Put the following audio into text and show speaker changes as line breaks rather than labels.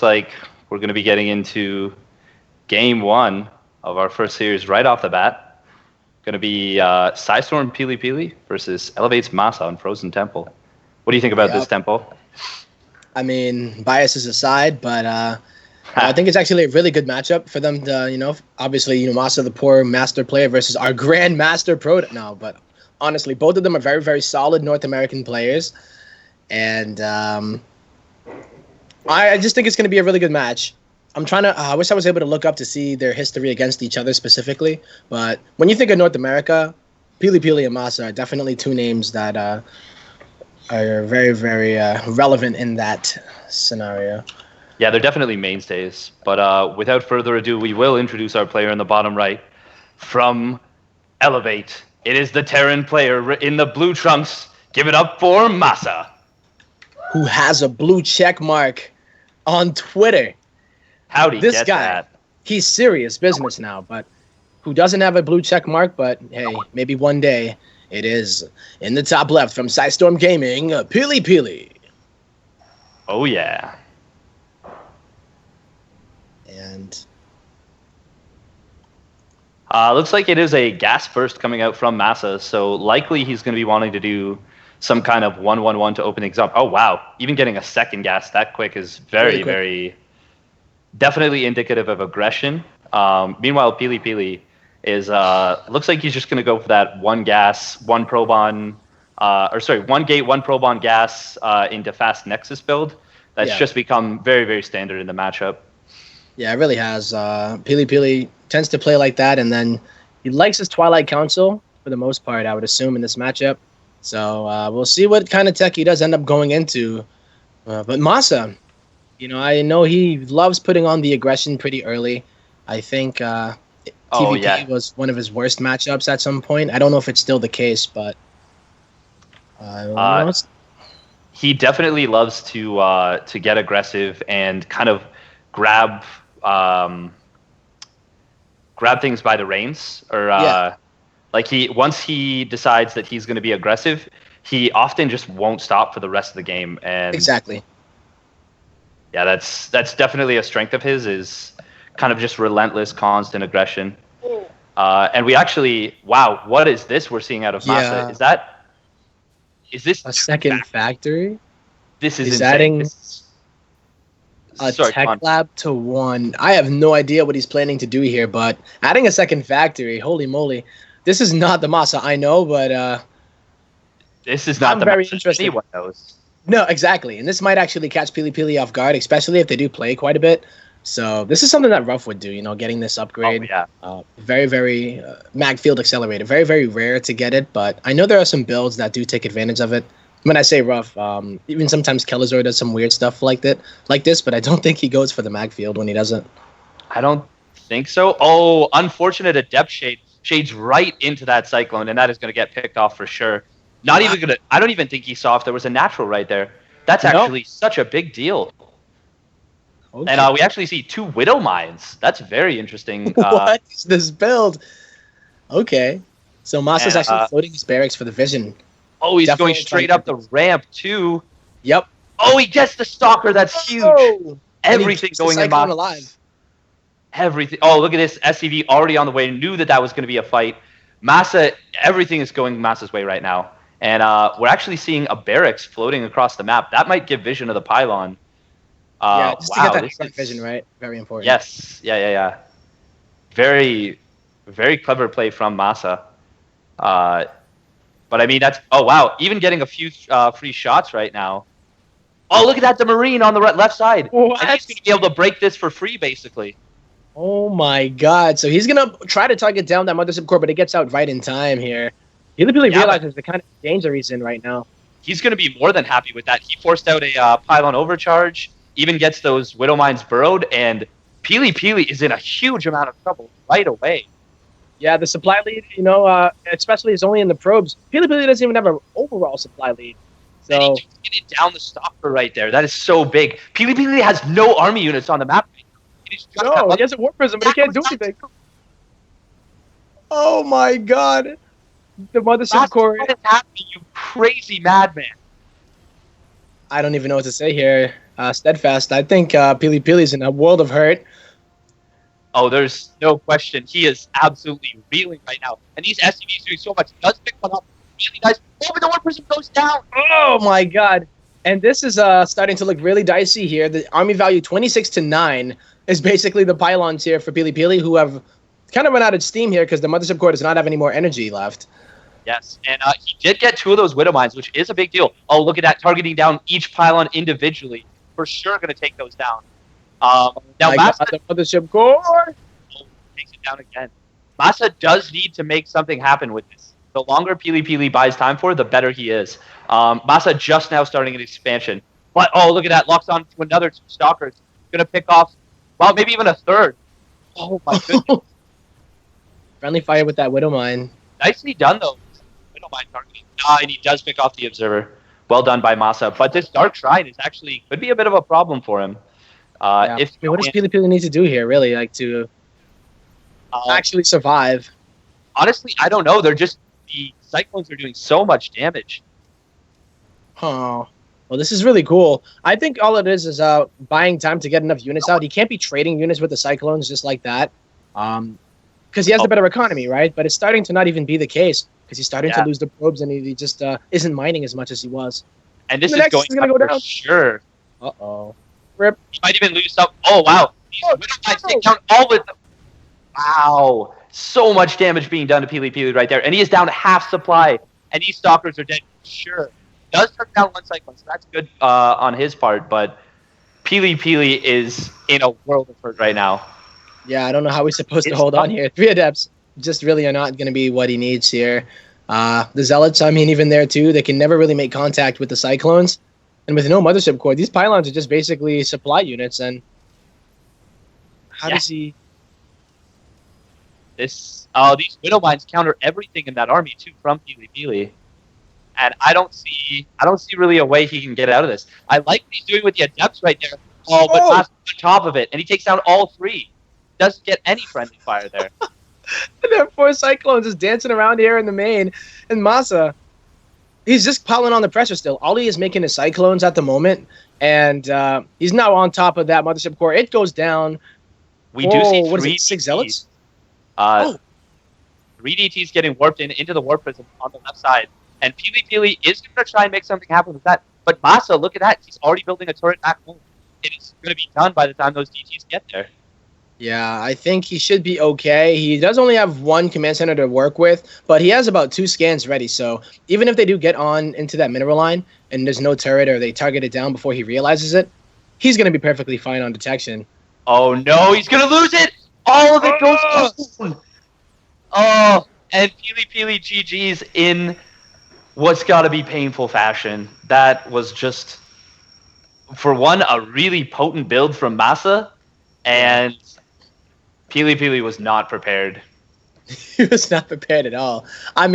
like we're going to be getting into game one of our first series right off the bat. Going to be Psystorm PiLiPiLi versus Elevate's MaSa on Frozen Temple. What do you think about this, Temple?
I mean, biases aside, but I think it's actually a really good matchup for them to, obviously, MaSa, the poor master player versus our Grand Master Pro. No, but honestly, both of them are very, very solid North American players. And I just think it's going to be a really good match. I wish I was able to look up to see their history against each other specifically. But when you think of North America, PiLiPiLi and MaSa are definitely two names that are very, very relevant in that scenario.
Yeah, they're definitely mainstays. But without further ado, we will introduce our player in the bottom right from Elevate. It is the Terran player in the blue trunks. Give it up for MaSa,
who has a blue check mark on Twitter.
Howdy,
this guy, he's serious business now, but who doesn't have a blue check mark? But hey, maybe one day. It is in the top left from Psystorm Gaming, PiLiPiLi.
Oh yeah.
And
looks like it is a gas burst coming out from MaSa, so likely he's going to be wanting to do some kind of 1-1-1 to open things up. Oh wow, even getting a second gas that quick is very, very definitely indicative of aggression. Meanwhile, PiLiPiLi is looks like he's just going to go for that one gas, one probon, one gate, one probon gas into fast Nexus build. That's just become very, very standard in the matchup.
Yeah, it really has. PiLiPiLi tends to play like that, and then he likes his Twilight Council for the most part, I would assume, in this matchup. So we'll see what kind of tech he does end up going into. But MaSa, I know he loves putting on the aggression pretty early. I think TVP was one of his worst matchups at some point. I don't know if it's still the case, but
he definitely loves to get aggressive and kind of grab things by the reins, or once he decides that he's going to be aggressive, he often just won't stop for the rest of the game. And
exactly.
Yeah, that's definitely a strength of his, is kind of just relentless, constant aggression. And we actually, wow, what is this we're seeing out of MaSa? Is this
a second factory?
This is
insane. Adding tech lab to one. I have no idea what he's planning to do here, but adding a second factory, holy moly. This is not the MaSa I know, but
this is not the
very
MaSa
interested.
Anyone knows.
No, exactly. And this might actually catch PiLiPiLi off guard, especially if they do play quite a bit. So this is something that Ruff would do, getting this upgrade.
Oh, yeah.
Very, very mag field accelerator. Very, very rare to get it, but I know there are some builds that do take advantage of it. When I say Ruff, even sometimes Kelazor does some weird stuff like this, but I don't think he goes for the mag field when he doesn't.
I don't think so. Oh, unfortunate Adept Shade. Shades right into that Cyclone, and that is going to get picked off for sure. I don't even think he saw if there was a natural right there. That's actually such a big deal. Okay. And we actually see 2 Widow Mines. That's very interesting.
What is this build? Okay. So MaSa's actually floating his barracks for the vision.
Oh, he's going straight up the ramp, too.
Yep.
Oh, he gets the Stalker. That's huge. Oh. Everything going in MaSa.
Alive.
Everything. Oh, look at this. SCV already on the way. Knew that was going to be a fight. MaSa, everything is going MaSa's way right now. And we're actually seeing a barracks floating across the map. That might give vision of the pylon.
Just to get that front vision, right? Very important.
Yes. Yeah. Very, very clever play from MaSa. But I mean, oh wow, even getting a few free shots right now. Oh, look at that, the Marine on the left side.
What?
And he's going to be able to break this for free, basically.
Oh my god, so he's going to try to target down that Mothership Core, but it gets out right in time here. He really realizes the kind of danger he's in right now.
He's going to be more than happy with that. He forced out a pylon overcharge, even gets those Widow Mines burrowed, and PiLiPiLi is in a huge amount of trouble right away.
Yeah, the supply lead, especially is only in the probes. PiLiPiLi doesn't even have an overall supply lead. So
and he just get it down the Stalker right there. That is so big. PiLiPiLi has no army units on the map.
He has a Warp Prism, but he can't do anything. Oh my god. The Mothership Core.
What is happening, you crazy madman?
I don't even know what to say here. Steadfast. I think PiLiPiLi's in a world of hurt.
Oh, there's no question. He is absolutely reeling right now. And these SCVs doing so much. He does pick one up really nice. Oh, but the one person goes down.
Oh my god. And this is starting to look really dicey here. The army value 26-9 is basically the pylons here for PiLiPiLi, who have kind of run out of steam here because the Mothership Core does not have any more energy left.
Yes, and he did get 2 of those Widow Mines, which is a big deal. Oh, look at that, targeting down each pylon individually. For sure going to take those down. Now, MaSa,
the Mothership Core
takes it down again. MaSa does need to make something happen with this. The longer PiLiPiLi buys time for, the better he is. MaSa just now starting an expansion. But, oh, look at that. Locks on to another 2 Stalkers. Going to pick off, well, maybe even a third. Oh, my goodness.
Friendly fire with that Widow Mine.
Nicely done, though. Widow Mine targeting. And he does pick off the Observer. Well done by MaSa. But this Dark Shrine is actually, could be a bit of a problem for him.
What does PiLiPiLi need to do here, really, like to actually survive?
Honestly, I don't know. The Cyclones are doing so much damage.
Oh, well, this is really cool. I think all it is buying time to get enough units out. He can't be trading units with the Cyclones just like that, because he has the better economy, right? But it's starting to not even be the case because he's starting to lose the probes and he just isn't mining as much as he was.
And this is going to go down. Sure.
Uh-oh. Rip.
He might even lose some. Oh, wow. These Widow Mines take down all with them. Wow. So much damage being done to PiLiPiLi right there. And he is down to half supply. And these Stalkers are dead. Sure. Does turn down 1 Cyclone, so that's good on his part. But PiLiPiLi is in a world of hurt right now.
Yeah, I don't know how he's supposed to hold on here. 3 Adepts just really are not going to be what he needs here. The Zealots, I mean, even there too, they can never really make contact with the Cyclones. And with no Mothership Core, these pylons are just basically supply units. And how does he...
These Widow Mines counter everything in that army too from PiLiPiLi. And I don't see really a way he can get out of this. I like what he's doing with the Adepts right there. Oh, but MaSa on top of it. And he takes down all 3. Doesn't get any friendly fire there.
And there are 4 Cyclones just dancing around here in the main. And MaSa, he's just piling on the pressure still. All he is making is Cyclones at the moment. And he's now on top of that Mothership Core. It goes down.
We do see
what is it, 6 Zealots?
3 DTs getting warped into the Warp Prism on the left side. And PiLiPiLi is going to try and make something happen with that. But MaSa, look at that. He's already building a turret back home. It is going to be done by the time those DTs get there.
Yeah, I think he should be okay. He does only have 1 command center to work with, but he has about 2 scans ready. So even if they do get on into that mineral line and there's no turret or they target it down before he realizes it, he's going to be perfectly fine on detection.
Oh, no. He's going to lose it. All of it goes down. Oh, and PiLiPiLi GG's in what's got to be painful fashion. That was just, for one, a really potent build from MaSa, and PiLiPiLi was not prepared.
He was not prepared at all. I mean,